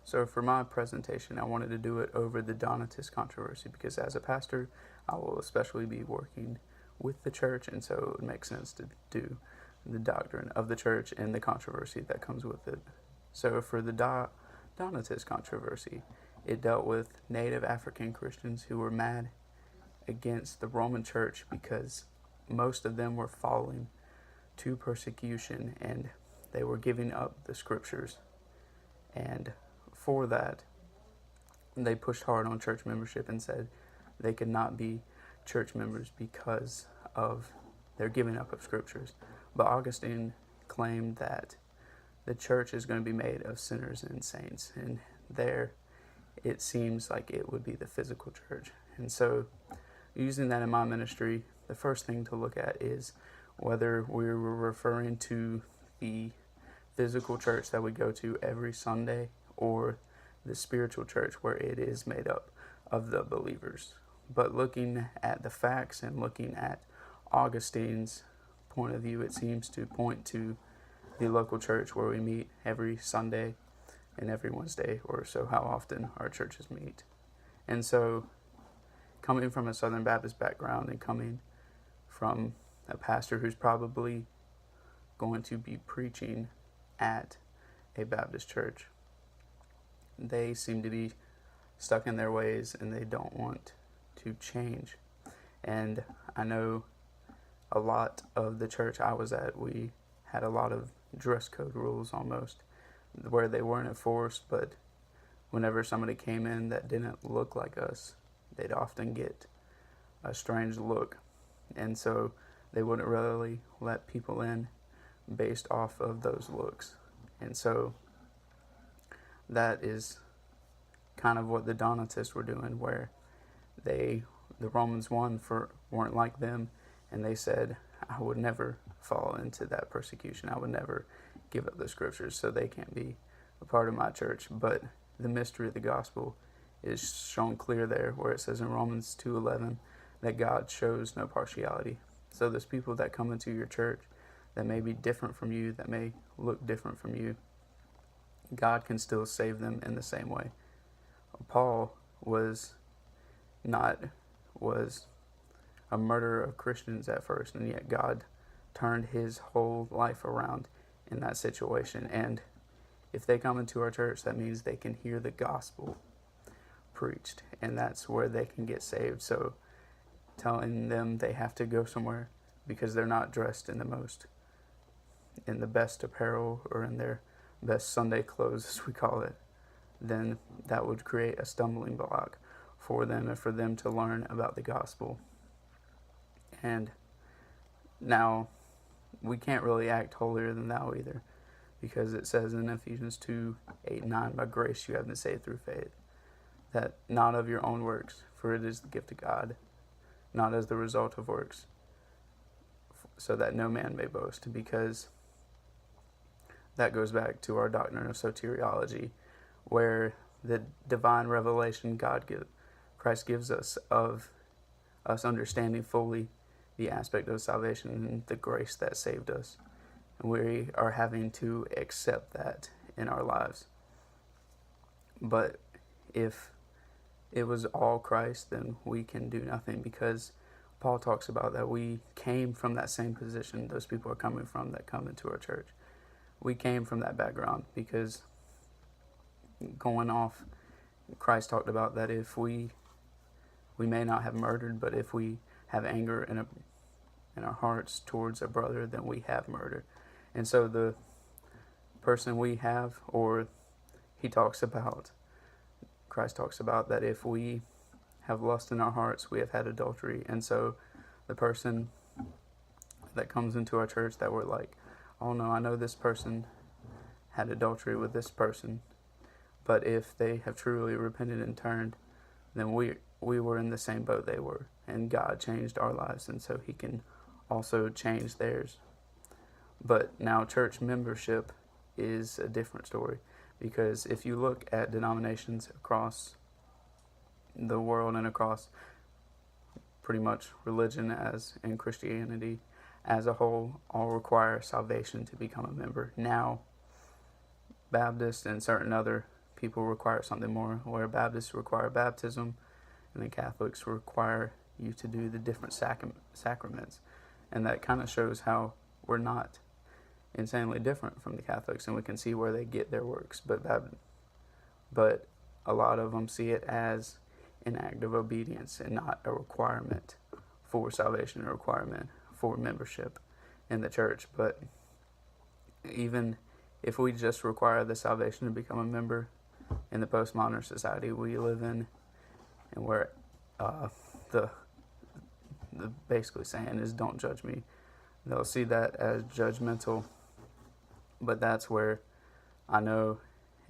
So for my presentation, I wanted to do it over the Donatist controversy because as a pastor, I will especially be working with the church, and so it makes sense to do the doctrine of the church and the controversy that comes with it. So for the Donatist controversy, it dealt with native African Christians who were mad against the Roman Church because most of them were falling to persecution and they were giving up the scriptures. And for that, they pushed hard on church membership and said they could not be church members because of their giving up of scriptures. But Augustine claimed that the church is going to be made of sinners and saints, and there it seems like it would be the physical church. And so using that in my ministry, the first thing to look at is whether we were referring to the physical church that we go to every Sunday or the spiritual church where it is made up of the believers. But looking at the facts and looking at Augustine's point of view, it seems to point to the local church where we meet every Sunday and every Wednesday, or so how often our churches meet. And so coming from a Southern Baptist background and coming from a pastor who's probably going to be preaching at a Baptist church, they seem to be stuck in their ways and they don't want to change. And I know a lot of the church I was at, we had a lot of dress code rules almost, where they weren't enforced, but whenever somebody came in that didn't look like us, they'd often get a strange look. And so they wouldn't really let people in based off of those looks. And so that is kind of what the Donatists were doing, where the Romans weren't like them, and they said, I would never fall into that persecution. I would never give up the scriptures, so they can't be a part of my church. But the mystery of the gospel is shown clear there, where it says in Romans 2:11 that God shows no partiality. So there's people that come into your church that may be different from you, that may look different from you. God can still save them in the same way. Paul was a murderer of Christians at first, and yet God turned his whole life around in that situation. And if they come into our church, that means they can hear the gospel preached, and that's where they can get saved. So telling them they have to go somewhere because they're not dressed in the best apparel or in their best Sunday clothes, as we call it, then that would create a stumbling block for them and for them to learn about the gospel. And now we can't really act holier than thou either, because it says in Ephesians 2:8-9, by grace you have been saved through faith, that not of your own works, for it is the gift of God, not as the result of works, so that no man may boast. Because that goes back to our doctrine of soteriology, where the divine revelation Christ gives us of us understanding fully the aspect of salvation and the grace that saved us. And we are having to accept that in our lives. But if it was all Christ, then we can do nothing, because Paul talks about that we came from that same position those people are coming from that come into our church. We came from that background, because going off, Christ talked about that if we may not have murdered, but if we have anger in our hearts towards a brother, then we have murdered. And so the person we have, or Christ talks about that if we have lust in our hearts, we have had adultery. And so the person that comes into our church that we're like, oh no, I know this person had adultery with this person, but if they have truly repented and turned, then we were in the same boat they were, and God changed our lives, and so he can also change theirs. But now church membership is a different story, because if you look at denominations across the world and across pretty much religion as in Christianity as a whole, all require salvation to become a member. Now Baptists and certain other people require something more, where Baptists require baptism, and then Catholics require you to do the different sacraments. And that kind of shows how we're not insanely different from the Catholics, and we can see where they get their works. But a lot of them see it as an act of obedience and not a requirement for salvation, a requirement for membership in the church. But even if we just require the salvation to become a member in the postmodern society we live in, and where the basically saying is, don't judge me, they'll see that as judgmental. But that's where I know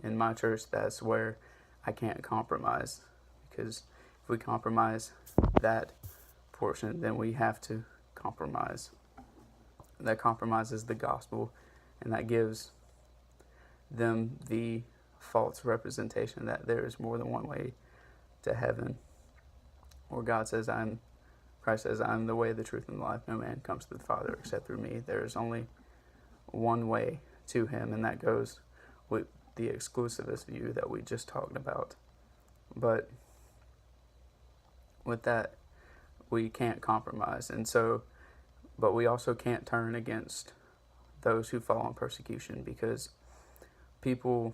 in my church, that's where I can't compromise, because if we compromise that portion, then we have to compromise. That compromises the gospel, and that gives them the false representation that there is more than one way to heaven, where Christ says, I am the way, the truth, and the life. No man comes to the Father except through me. There is only one way to him, and that goes with the exclusivist view that we just talked about. But with that, we can't compromise. And so, but we also can't turn against those who fall in persecution, because a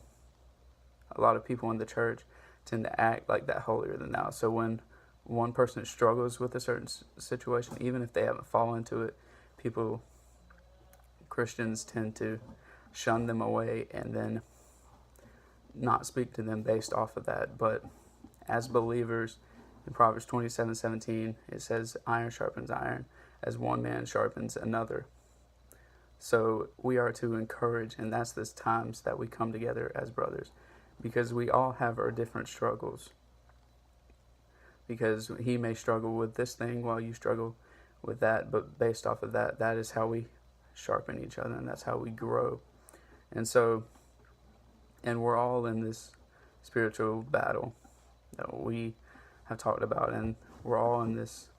lot of people in the church tend to act like that holier than thou. So when one person struggles with a certain situation, even if they haven't fallen into it, Christians tend to shun them away and then not speak to them based off of that. But as believers, in Proverbs 27:17, it says, iron sharpens iron, as one man sharpens another. So we are to encourage, and that's the times that we come together as brothers, because we all have our different struggles. Because he may struggle with this thing while you struggle with that, but based off of that, that is how we sharpen each other, and that's how we grow. And so, and we're all in this spiritual battle that we have talked about, and we're all in this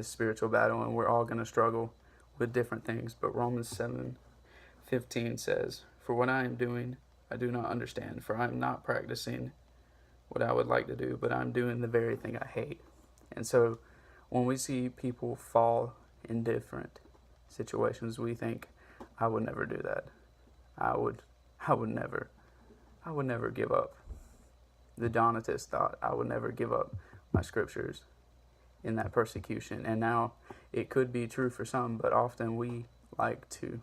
spiritual battle, and we're all going to struggle with different things. But Romans 7:15 says, for what I am doing, I do not understand, for I am not practicing what I would like to do, but I'm doing the very thing I hate. And so when we see people fall in different situations, we think, I would never do that. I would never give up. The Donatist thought, I would never give up my scriptures in that persecution. And now it could be true for some, but often we like to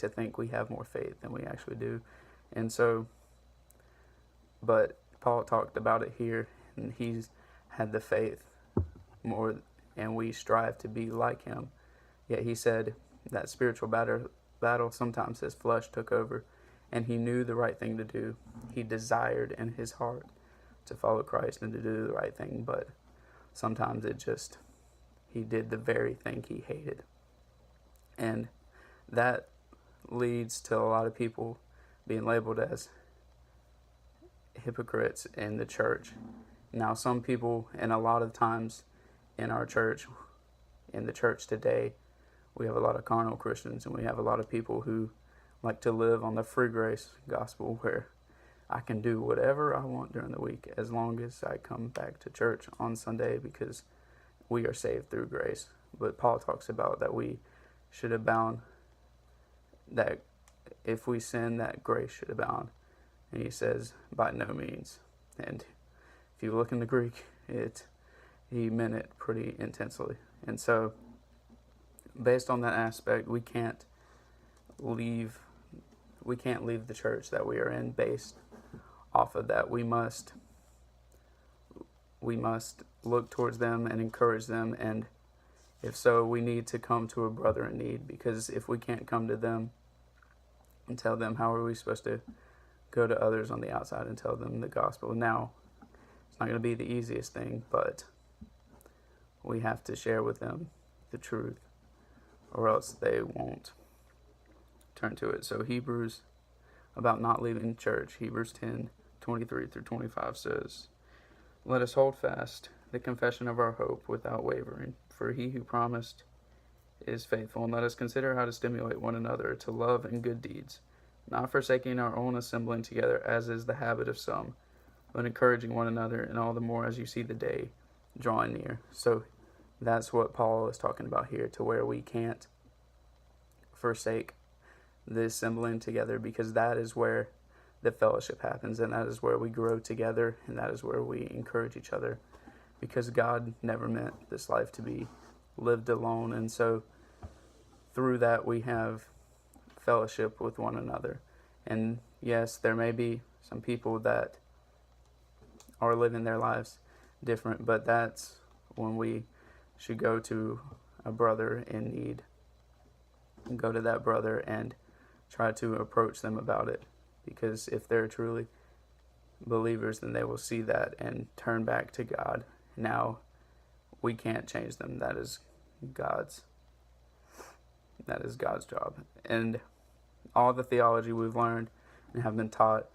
think we have more faith than we actually do. And so, but Paul talked about it here, and he's had the faith more, and we strive to be like him. Yet he said that spiritual battle sometimes his flesh took over, and he knew the right thing to do. He desired in his heart to follow Christ and to do the right thing, but sometimes he did the very thing he hated. And that leads to a lot of people being labeled as hypocrites in the church. Now, some people, and a lot of times in our church, in the church today, we have a lot of carnal Christians, and we have a lot of people who like to live on the free grace gospel, where I can do whatever I want during the week as long as I come back to church on Sunday, because we are saved through grace. But Paul talks about that we should abound, that if we sin, that grace should abound. And he says, by no means. And if you look in the Greek, he meant it pretty intensely. And so, based on that aspect, we can't leave the church that we are in based off of that. We must look towards them and encourage them, and if so, we need to come to a brother in need, because if we can't come to them and tell them, how are we supposed to go to others on the outside and tell them the gospel? Now, it's not going to be the easiest thing, but we have to share with them the truth, or else they won't turn to it. So Hebrews, about not leaving church, Hebrews 10:23-25 says, let us hold fast the confession of our hope without wavering, for he who promised is faithful. And let us consider how to stimulate one another to love and good deeds, not forsaking our own assembling together, as is the habit of some, but encouraging one another, and all the more as you see the day drawing near. So that's what Paul is talking about here, to where we can't forsake the assembling together, because that is where the fellowship happens, and that is where we grow together, and that is where we encourage each other, because God never meant this life to be lived alone. And so through that we have fellowship with one another. And yes, there may be some people that are living their lives different, but that's when we should go to a brother in need, and go to that brother and try to approach them about it, because if they're truly believers, then they will see that and turn back to God. Now we can't change them. That is God's job. And all the theology we've learned and have been taught,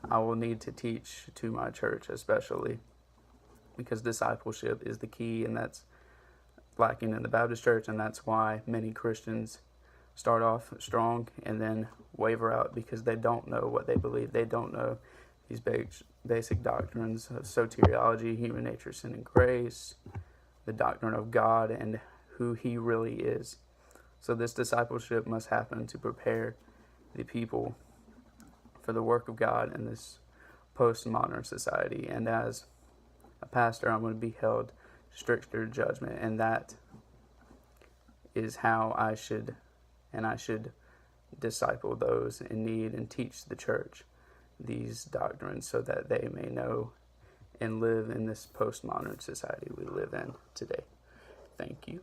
I will need to teach to my church, especially because discipleship is the key, and that's lacking in the Baptist church. And that's why many Christians start off strong and then waver out, because they don't know what they believe. They don't know these basic doctrines of soteriology, human nature, sin, and grace, the doctrine of God, and who He really is. So this discipleship must happen to prepare the people for the work of God in this postmodern society. And as a pastor, I'm going to be held to stricter judgment, and that is how I should disciple those in need and teach the church these doctrines, so that they may know and live in this postmodern society we live in today. Thank you.